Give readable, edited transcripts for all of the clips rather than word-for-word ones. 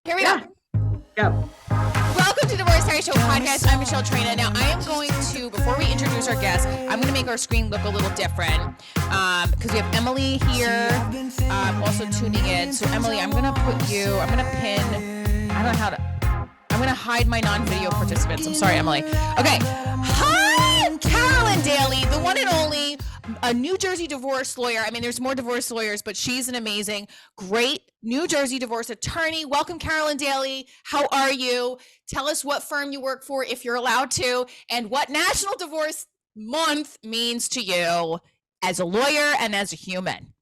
Here we Yeah. Go. Welcome to Divorce Diary Show podcast. I'm Michelle Trina. Now, I am going to, before we introduce our guest, I'm going to make our screen look a little different because we have Emily here also tuning in. So, Emily, I'm going to pin, I don't know how to, I'm going to hide my non-video participants. I'm sorry, Emily. Okay. Hi, Carolyn Daly, the one and only, a New Jersey divorce lawyer. I mean, there's more divorce lawyers, but she's an amazing, great New Jersey divorce attorney. Welcome, Carolyn Daly. How are you? Tell us what firm you work for, if you're allowed to, and what National Divorce Month means to you as a lawyer and as a human.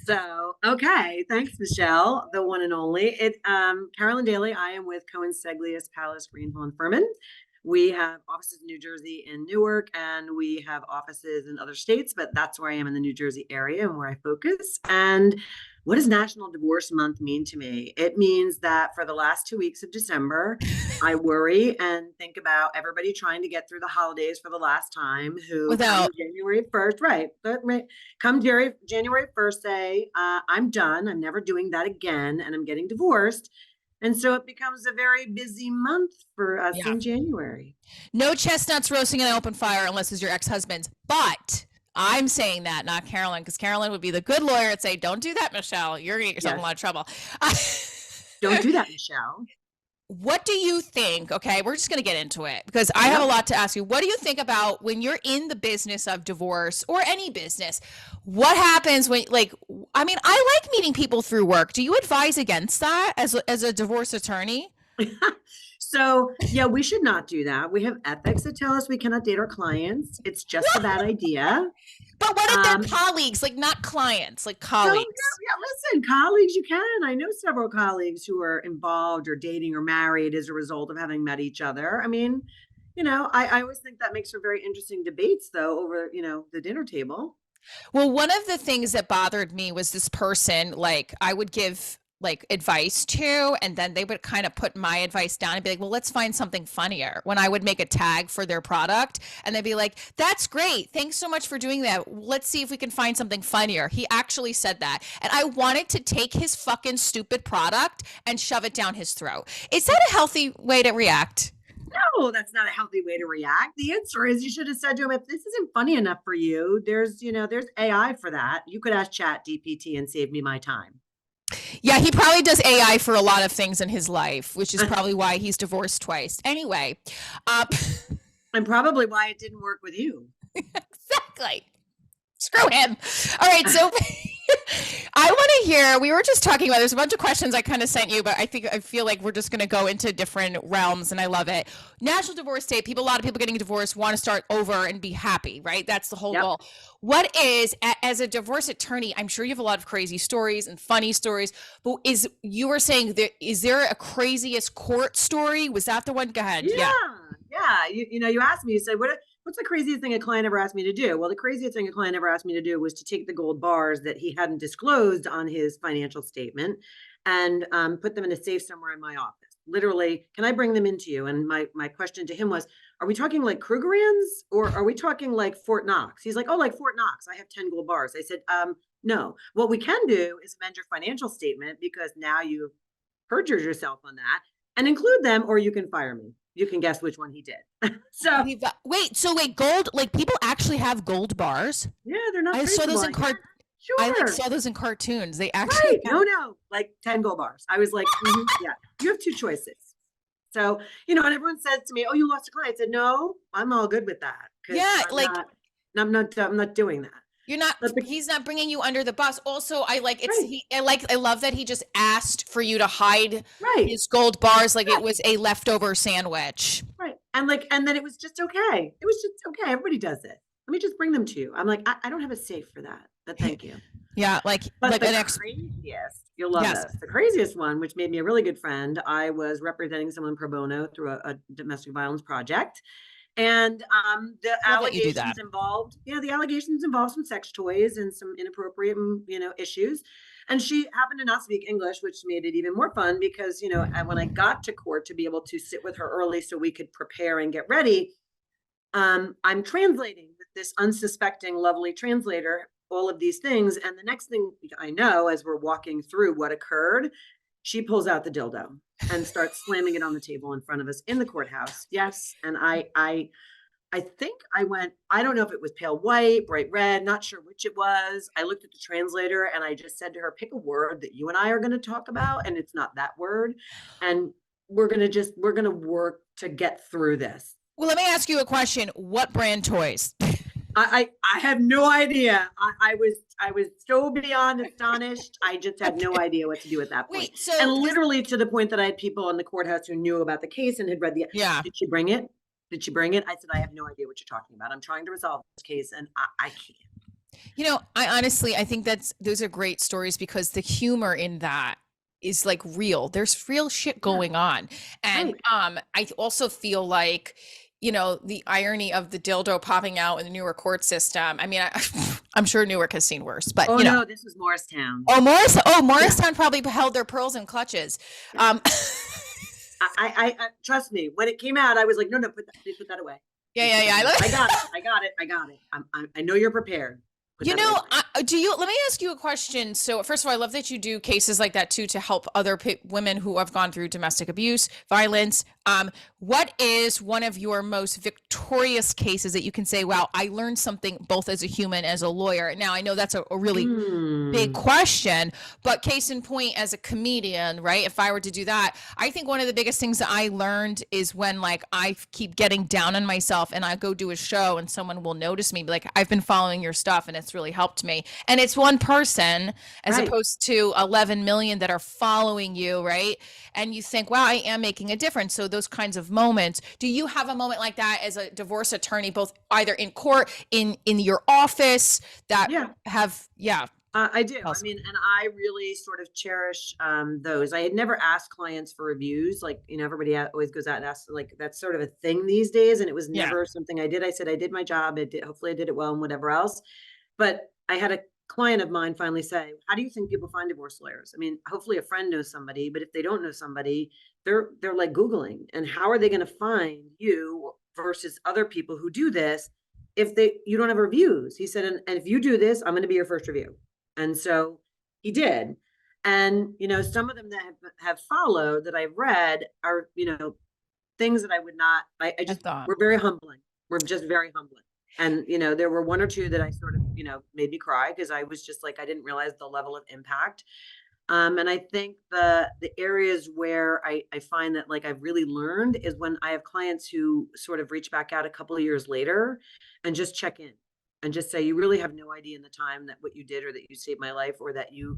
So, okay. Thanks, Michelle, the one and only. Carolyn Daly. I am with Cohen Seglius Palace Greenhill and Furman. We have offices in New Jersey and Newark, and we have offices in other states, but that's where I am in the New Jersey area and where I focus. And what does National Divorce Month mean to me? It means that for the last 2 weeks of December, I worry and think about everybody trying to get through the holidays for the last time who come January 1st, right? Come January 1st, say, I'm done. I'm never doing that again. And I'm getting divorced. And so it becomes a very busy month for us in January. No chestnuts roasting in an open fire unless it's your ex-husband's. But I'm saying that, not Carolyn, because Carolyn would be the good lawyer and say, don't do that, Michelle. You're going to get yourself in a lot of trouble. Don't do that, Michelle. What do you think? Okay, we're just going to get into it because I have a lot to ask you. What do you think about when you're in the business of divorce or any business? What happens when, I like meeting people through work. Do you advise against that as a divorce attorney? So, yeah, we should not do that. We have ethics that tell us we cannot date our clients. It's just a bad idea. But what if they're colleagues, not clients, colleagues? Yeah, listen, colleagues, you can. I know several colleagues who are involved or dating or married as a result of having met each other. I mean, I always think that makes for very interesting debates, though, over, the dinner table. Well, one of the things that bothered me was this person, I would give advice to, and then they would kind of put my advice down and be like, well, let's find something funnier. When I would make a tag for their product and they'd be like, that's great. Thanks so much for doing that. Let's see if we can find something funnier. He actually said that. And I wanted to take his fucking stupid product and shove it down his throat. Is that a healthy way to react? No, that's not a healthy way to react. The answer is you should have said to him, if this isn't funny enough for you, there's AI for that. You could ask Chat GPT and save me my time. Yeah, he probably does AI for a lot of things in his life, which is probably why he's divorced twice. Anyway. And probably why it didn't work with you. Exactly. Screw him. All right, so I want to hear, we were just talking about, there's a bunch of questions I kind of sent you, but I feel like we're just going to go into different realms, and I love it. National Divorce Day, a lot of people getting divorced want to start over and be happy, right? That's the whole goal. What is, as a divorce attorney, I'm sure you have a lot of crazy stories and funny stories, but you were saying, is there a craziest court story? Was that the one? Go ahead. Yeah. You asked me, you said, what's the craziest thing a client ever asked me to do? Well, the craziest thing a client ever asked me to do was to take the gold bars that he hadn't disclosed on his financial statement and put them in a safe somewhere in my office. Literally, can I bring them into you? And my question to him was, are we talking like Krugerrands or are we talking like Fort Knox? He's like, oh, like Fort Knox. I have 10 gold bars. I said, no. What we can do is amend your financial statement because now you've perjured yourself on that and include them, or you can fire me. You can guess which one he did. So wait, gold, people actually have gold bars? Yeah, they're not. I saw those in Sure. I saw those in cartoons. They actually no, like 10 gold bars. I was like, yeah, you have two choices. So, and everyone says to me, oh, you lost a client. I said, no, I'm all good with that. Yeah, I'm not doing that. You're not, he's not bringing you under the bus. Also, I love that he just asked for you to hide his gold bars like it was a leftover sandwich. Right. And then it was just okay. It was just okay. Everybody does it. Let me just bring them to you. I'm like, I don't have a safe for that, but thank you. Yeah. Craziest, you'll love this. The craziest one, which made me a really good friend. I was representing someone pro bono through a domestic violence project. And the allegations involved some sex toys and some inappropriate, issues. And she happened to not speak English, which made it even more fun because, when I got to court to be able to sit with her early so we could prepare and get ready, I'm translating with this unsuspecting, lovely translator, all of these things. And the next thing I know, as we're walking through what occurred, She pulls out the dildo and starts slamming it on the table in front of us in the courthouse. Yes. And I think I went, I don't know if it was pale white, bright red, not sure which it was. I looked at the translator and I just said to her, pick a word that you and I are going to talk about. And it's not that word. And we're going to work to get through this. Well, let me ask you a question. What brand toys? I have no idea. I was so beyond astonished. I just had no idea what to do at that point. Wait, so and literally to the point that I had people in the courthouse who knew about the case and had read the, did she bring it? Did she bring it? I said, I have no idea what you're talking about. I'm trying to resolve this case and I can't. You know, I think those are great stories because the humor in that is like real. There's real shit going on. And I also feel like, you know, the irony of the dildo popping out in the Newark court system. I mean, I'm sure Newark has seen worse, but you know. No, this was Morristown. Morristown probably held their pearls in clutches. I trust me. When it came out, I was like, no, put that away. Yeah. I got it. I know you're prepared. You know, let me ask you a question. So first of all, I love that you do cases like that too, to help other women who have gone through domestic abuse, violence. What is one of your most victorious cases that you can say, wow, I learned something both as a human, as a lawyer? Now I know that's a really big question, but case in point, as a comedian, right? If I were to do that, I think one of the biggest things that I learned is when like I keep getting down on myself and I go do a show and someone will notice me, be like, I've been following your stuff and it's really helped me. And it's one person as opposed to 11 million that are following you, right? And you think, wow, I am making a difference. So those kinds of moments, do you have a moment like that as a divorce attorney, both either in court, in your office that have, I do. I mean, and I really sort of cherish those. I had never asked clients for reviews. Like, you know, everybody always goes out and asks, like, that's sort of a thing these days. And it was never something I did. I said, I did my job. Hopefully I did it well and whatever else. But I had a client of mine finally say, how do you think people find divorce lawyers? I mean, hopefully a friend knows somebody, but if they don't know somebody, they're like Googling. And how are they going to find you versus other people who do this if you don't have reviews? He said, and if you do this, I'm going to be your first review. And so he did. And, you know, some of them that have followed that I've read are, you know, things that I would not, I just thought we're very humbling. We're just very humbling. And, you know, there were one or two that I sort of, you know, made me cry because I was just like, I didn't realize the level of impact. And I think the areas where I find that like I've really learned is when I have clients who sort of reach back out a couple of years later and just check in and just say, you really have no idea in the time that what you did or that you saved my life or that you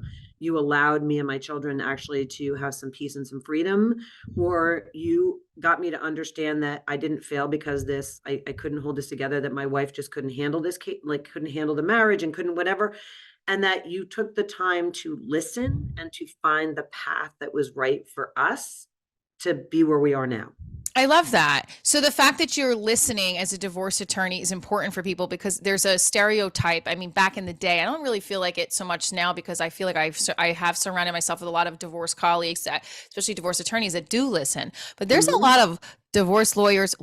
allowed me and my children actually to have some peace and some freedom, or you got me to understand that I didn't fail because I couldn't hold this together, that my wife just couldn't handle this, like couldn't handle the marriage and couldn't whatever. And that you took the time to listen and to find the path that was right for us to be where we are now. I love that. So the fact that you're listening as a divorce attorney is important for people because there's a stereotype. I mean, back in the day, I don't really feel like it so much now because I feel like I have surrounded myself with a lot of divorce colleagues, especially divorce attorneys that do listen. But there's a lot of divorce lawyers,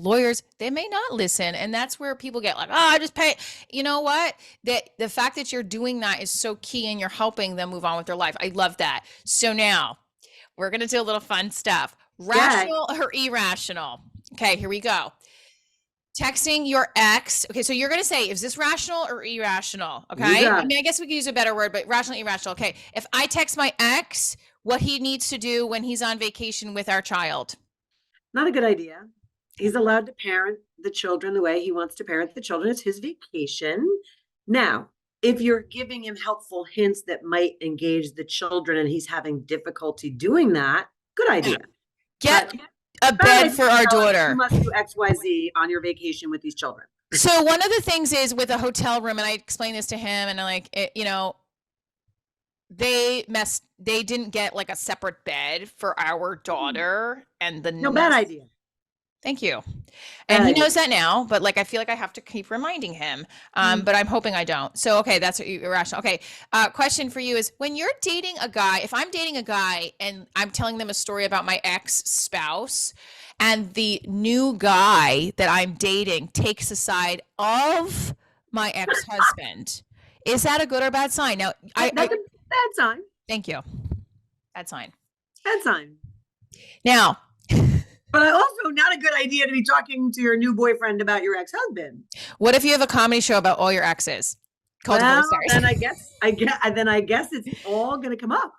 they may not listen. And that's where people get like, oh, I just pay. You know what? The fact that you're doing that is so key and you're helping them move on with their life. I love that. So now we're going to do a little fun stuff. Rational or irrational? Okay, here we go. Texting your ex. Okay, so you're going to say, is this rational or irrational? Okay. I mean, I guess we could use a better word, but rational, irrational. Okay. If I text my ex what he needs to do when he's on vacation with our child. Not a good idea. He's allowed to parent the children the way he wants to parent the children. It's his vacation. Now, if you're giving him helpful hints that might engage the children and he's having difficulty doing that, good idea. Get a bed for our daughter. You must do XYZ on your vacation with these children. So one of the things is with a hotel room, and I explained this to him, and I'm like, you know, they didn't get like a separate bed for our daughter, and the bad idea. Thank you. And he knows that now, but like, I feel like I have to keep reminding him. But I'm hoping I don't. So, okay. That's irrational. Okay. Question for you is when you're dating a guy, if I'm dating a guy and I'm telling them a story about my ex-spouse and the new guy that I'm dating takes a side of my ex-husband, is that a good or bad sign? Now, that's a bad sign. Thank you. Bad sign. bedtime. Now, but also not a good idea to be talking to your new boyfriend about your ex-husband. What if you have a comedy show about all your exes? Well, then I guess it's all going to come up.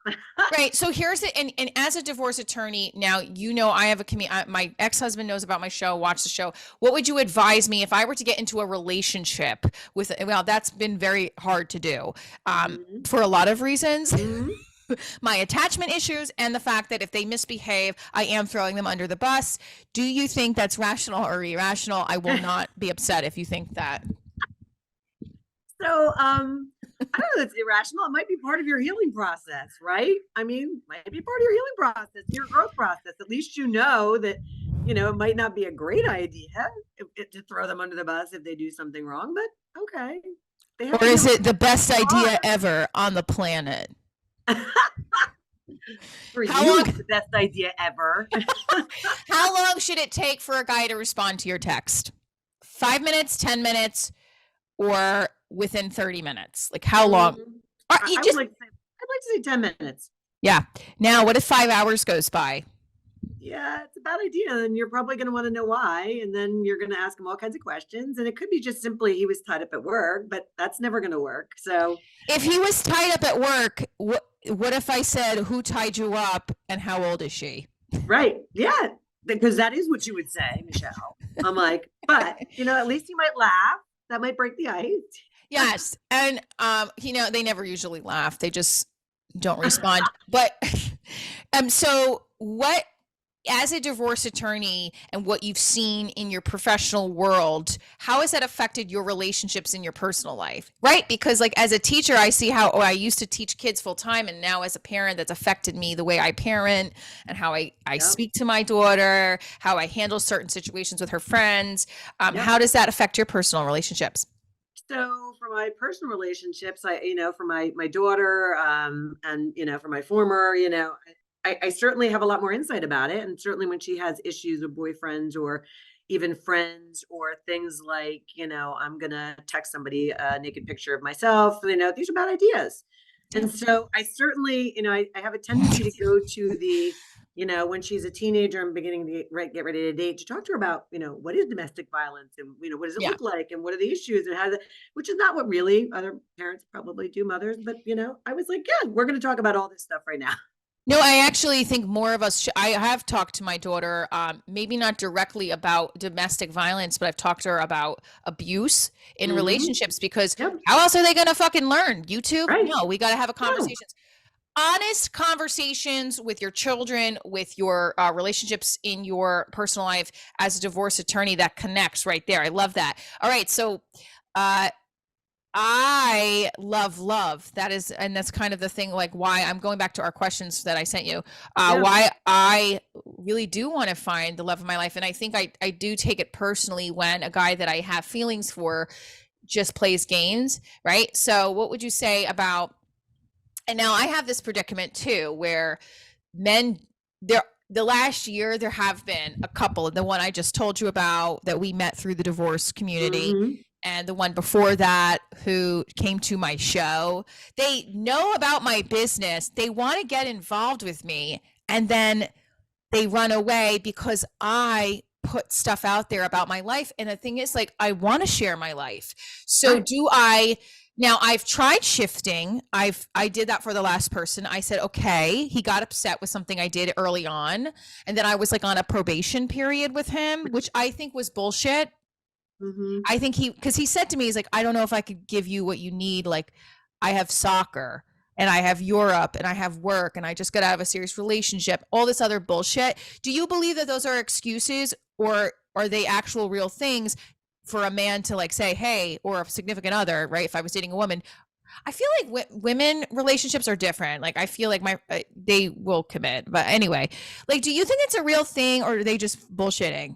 Right. So here's it. And as a divorce attorney, now, I have my ex-husband knows about my show, watch the show. What would you advise me if I were to get into a relationship with, well, that's been very hard to do for a lot of reasons. My attachment issues and the fact that if they misbehave, I am throwing them under the bus. Do you think that's rational or irrational? I will not be upset if you think that. So, I don't know, that's irrational. It might be part of your healing process, right? I mean, might be part of your healing process, your growth process. At least you know that, it might not be a great idea to throw them under the bus if they do something wrong, but okay. Or is it the best idea ever on the planet? For you, it's the best idea ever. How long should it take for a guy to respond to your text? 5 minutes, 10 minutes, or within 30 minutes? Like how long? I'd like to say 10 minutes. Yeah. Now, what if 5 hours goes by? Yeah, it's a bad idea. And you're probably going to want to know why. And then you're going to ask him all kinds of questions. And it could be just simply he was tied up at work, but that's never going to work. So if he was tied up at work, what if I said, who tied you up and how old is she? Right. Yeah. Because that is what you would say, Michelle. I'm like, but at least he might laugh. That might break the ice. Yes. And, they never usually laugh. They just don't respond. But, so what, as a divorce attorney and what you've seen in your professional world, how has that affected your relationships in your personal life? Right? Because like as a teacher, I see how I used to teach kids full time. And now as a parent, that's affected me the way I parent and how I speak to my daughter, how I handle certain situations with her friends. How does that affect your personal relationships? So for my personal relationships, for my daughter, and, for my former, I certainly have a lot more insight about it. And certainly when she has issues with boyfriends or even friends or things like, I'm going to text somebody a naked picture of myself, these are bad ideas. And so I certainly, I have a tendency to go to the, when she's a teenager and beginning to get ready to date, to talk to her about, what is domestic violence and, what does it look like and what are the issues and which is not what really other parents probably do, mothers. But, I was like, yeah, we're going to talk about all this stuff right now. No, I actually think more of us, I have talked to my daughter, maybe not directly about domestic violence, but I've talked to her about abuse in relationships because how else are they going to fucking learn? YouTube? Right. No, we got to have a conversation. Honest conversations with your children, with your relationships in your personal life as a divorce attorney that connects right there. I love that. All right. So, I love. That's kind of the thing, like why I'm going back to our questions that I sent you, why I really do want to find the love of my life. And I think I do take it personally when a guy that I have feelings for just plays games. Right. So what would you say about, and now I have this predicament too, where men the last year, there have been a couple, the one I just told you about that we met through the divorce community. And the one before that who came to my show, they know about my business. They want to get involved with me. And then they run away because I put stuff out there about my life. And the thing is, like, I want to share my life. So now I've tried shifting. I did that for the last person. I said, okay, he got upset with something I did early on. And then I was like on a probation period with him, which I think was bullshit. I think because he said to me, he's like, I don't know if I could give you what you need. Like, I have soccer and I have Europe and I have work and I just got out of a serious relationship, all this other bullshit. Do you believe that those are excuses or are they actual real things for a man to like say, hey, or a significant other, right? If I was dating a woman, I feel like women relationships are different. Like, I feel like they will commit. But anyway, like, do you think it's a real thing or are they just bullshitting?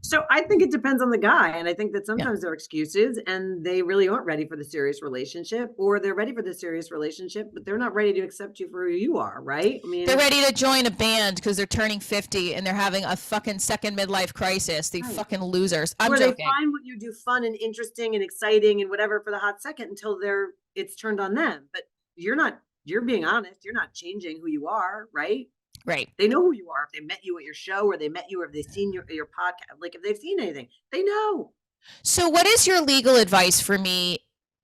So I think it depends on the guy. And I think that sometimes they're excuses and they really aren't ready for the serious relationship, or they're ready for the serious relationship, but they're not ready to accept you for who you are. Right. I mean, they're ready to join a band because they're turning 50 and they're having a fucking second midlife crisis. They fucking losers. I'm joking. They find what you do fun and interesting and exciting and whatever for the hot second until it's turned on them. But you're being honest. You're not changing who you are. Right. Right. They know who you are. If they met you at your show, or they met you, or if they've seen your podcast, like if they've seen anything, they know. So what is your legal advice for me?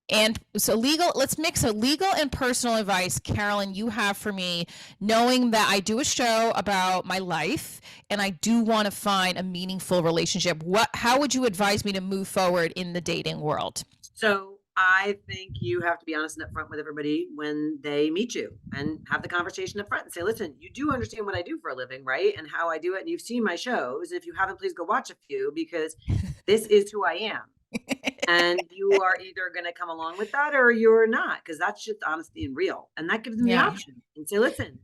And so let's mix a legal and personal advice, Carolyn, you have for me, knowing that I do a show about my life and I do want to find a meaningful relationship. How would you advise me to move forward in the dating world? So I think you have to be honest and upfront with everybody when they meet you, and have the conversation up front and say, listen, you do understand what I do for a living, right? And how I do it. And you've seen my shows. If you haven't, please go watch a few, because this is who I am. And you are either going to come along with that or you're not, because that's just honesty and real. And that gives them the option, and say, listen,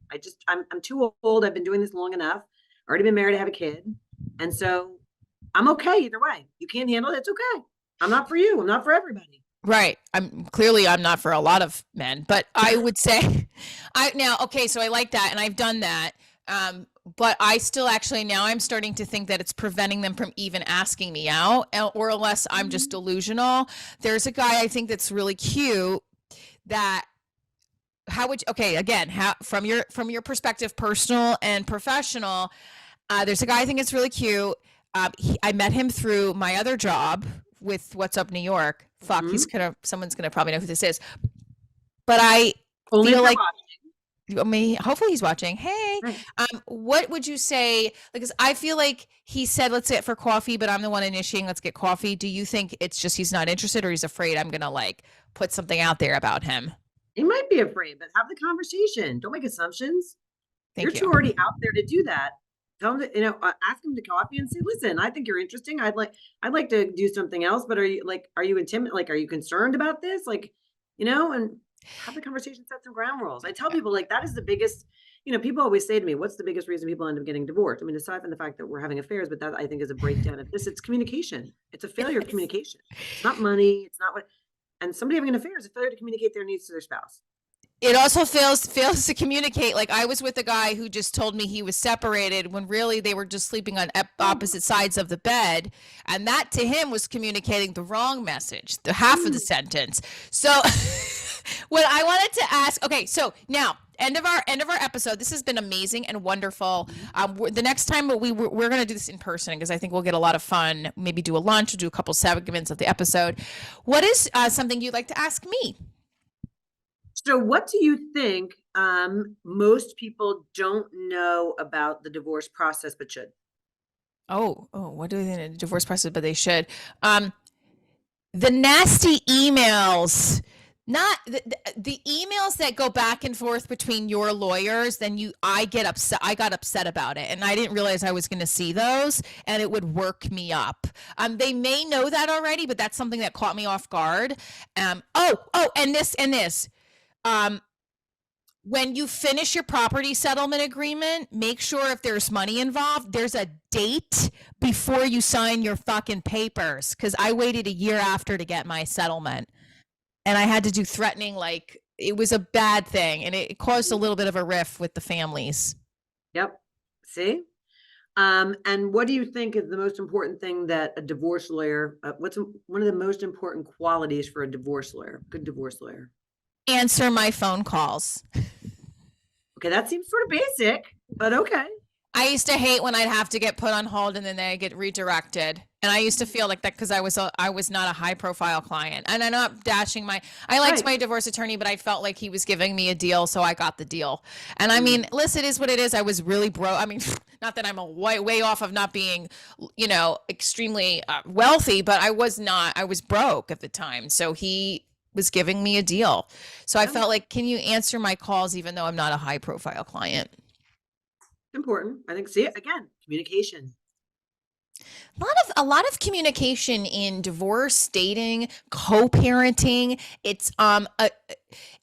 I'm too old. I've been doing this long enough. Already been married, I have a kid. And so I'm okay either way. You can't handle it. It's okay. I'm not for you. I'm not for everybody. Right. I'm not for a lot of men, but I would say so I like that. And I've done that. But I still actually, now I'm starting to think that it's preventing them from even asking me out, or unless I'm just delusional. There's a guy I think that's really cute that from your perspective, personal and professional, there's a guy I think it's really cute. I met him through my other job with What's Up New York. Fuck, someone's gonna probably know who this is. But I feel like, hopefully he's watching. Hey, right. What would you say? Because I feel like he said, let's get for coffee, but I'm the one initiating, let's get coffee. Do you think it's just he's not interested, or he's afraid I'm gonna like put something out there about him? He might be afraid, but have the conversation. Don't make assumptions. You're too already out there to do that. Tell him to, ask him to coffee and say, listen, I think you're interesting. I'd like to do something else, but are you intimidated? Like, are you concerned about this? Like, and have the conversation, set some ground rules. I tell people, like, that is the biggest, people always say to me, what's the biggest reason people end up getting divorced? I mean, aside from the fact that we're having affairs, but that I think is a breakdown of this. It's communication. It's a failure of communication. It's not money. It's not and somebody having an affair is a failure to communicate their needs to their spouse. It also fails to communicate. Like, I was with a guy who just told me he was separated when really they were just sleeping on opposite sides of the bed. And that to him was communicating the wrong message, the half of the sentence. So what I wanted to ask, okay, so now end of our episode. This has been amazing and wonderful. The next time we're going to do this in person, because I think we'll get a lot of fun. Maybe do a lunch, we'll do a couple segments of the episode. What is something you'd like to ask me? So what do you think most people don't know about the divorce process but should? Oh, what do they think of the divorce process but they should? The nasty emails, not the emails that go back and forth between your lawyers, I got upset about it, and I didn't realize I was going to see those, and it would work me up. They may know that already, but that's something that caught me off guard. And this. When you finish your property settlement agreement, make sure if there's money involved, there's a date before you sign your fucking papers. Because I waited a year after to get my settlement, and I had to do threatening. Like, it was a bad thing, and it caused a little bit of a rift with the families. Yep. See? And what do you think is the most important thing that a divorce lawyer, what's one of the most important qualities for a divorce lawyer, good divorce lawyer? Answer my phone calls. Okay, that seems sort of basic, but okay. I used to hate when I'd have to get put on hold and then they get redirected. And I used to feel like that because I was not a high profile client. And I'm not dashing I liked my divorce attorney, but I felt like he was giving me a deal, so I got the deal. And I mean, listen, it is what it is. I was really broke. I mean, not that I'm way off of not being, extremely wealthy, but I was broke at the time. So he was giving me a deal. So I felt like, can you answer my calls even though I'm not a high profile client? Important. I think, see, again, communication. A lot of communication in divorce, dating, co-parenting. It's and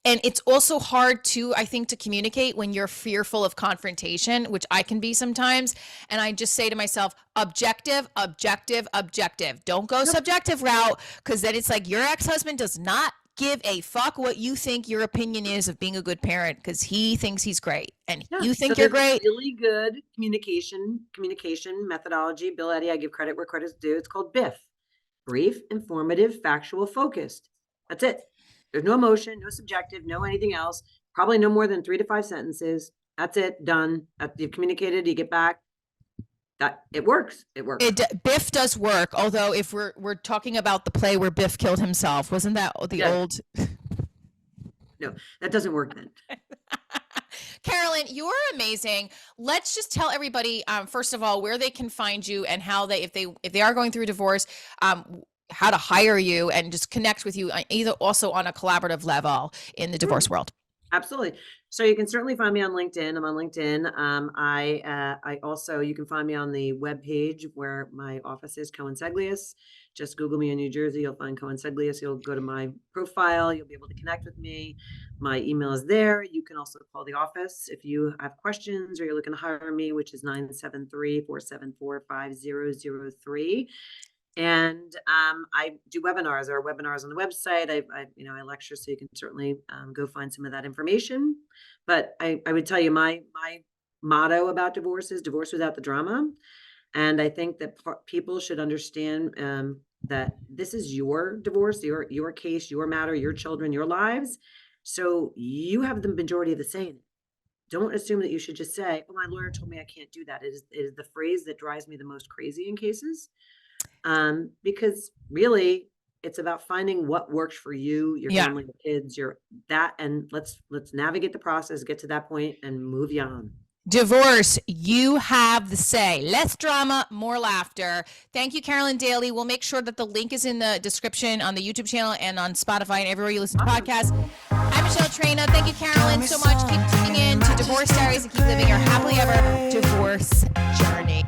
it's also hard to, I think, to communicate when you're fearful of confrontation, which I can be sometimes. And I just say to myself, objective. Don't go subjective route, because then it's like your ex-husband does not give a fuck what you think your opinion is of being a good parent, because he thinks he's great and you think you're great. Really good communication methodology. Bill Eddy, I give credit where credit's due. It's called BIF. Brief, informative, factual, focused. That's it. There's no emotion, no subjective, no anything else. Probably no more than 3 to 5 sentences. That's it. Done. You've communicated. You get back. That it works. It works. Biff does work. Although if we're talking about the play where Biff killed himself, wasn't that the old? No, that doesn't work then. Carolyn, you are amazing. Let's just tell everybody, first of all, where they can find you and how if they are going through a divorce, how to hire you and just connect with you, either also on a collaborative level in the divorce world. Absolutely. So you can certainly find me on LinkedIn. I'm on LinkedIn. I also, you can find me on the webpage where my office is, Cohen Seglius. Just Google me in New Jersey. You'll find Cohen Seglius. You'll go to my profile. You'll be able to connect with me. My email is there. You can also call the office if you have questions or you're looking to hire me, which is 973-474-5003. And I do webinars. There are webinars on the website. I lecture, so you can certainly go find some of that information. But I would tell you my motto about divorce is divorce without the drama. And I think that people should understand that this is your divorce, your case, your matter, your children, your lives. So you have the majority of the say in it. Don't assume that you should just say, "Oh, my lawyer told me I can't do that." It is the phrase that drives me the most crazy in cases. Because really it's about finding what works for you, your family, your kids, and let's navigate the process, get to that point and move you on. Divorce, you have the say. Less drama, more laughter. Thank you, Carolyn Daly. We'll make sure that the link is in the description on the YouTube channel and on Spotify and everywhere you listen to podcasts. I'm Michelle Traina. Thank you, Carolyn, so much. Keep tuning in to Divorce Diaries and keep living your happily ever divorce journey.